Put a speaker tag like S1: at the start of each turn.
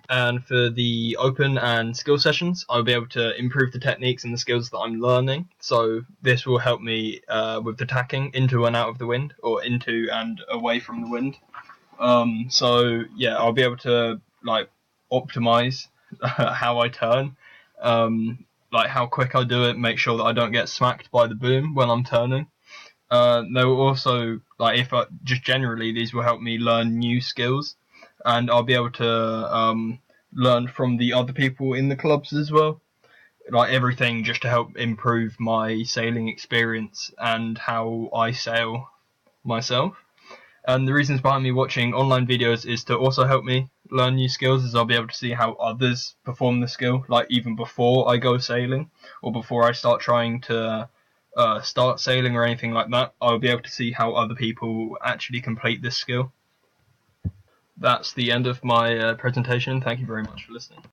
S1: And for the open and skill sessions, I'll be able to improve the techniques and the skills that I'm learning. So this will help me with the tacking into and out of the wind, or into and away from the wind. So yeah, I'll be able to like optimize how I turn, like how quick I do it, make sure that I don't get smacked by the boom when I'm turning. They will also, like, if I just generally, these will help me learn new skills, and I'll be able to learn from the other people in the clubs as well. Like everything just to help improve my sailing experience and how I sail myself. And the reasons behind me watching online videos is to also help me learn new skills, as I'll be able to see how others perform the skill, like even before I go sailing or before I start trying to start sailing or anything like that. I'll be able to see how other people actually complete this skill. That's the end of my presentation. Thank you very much for listening.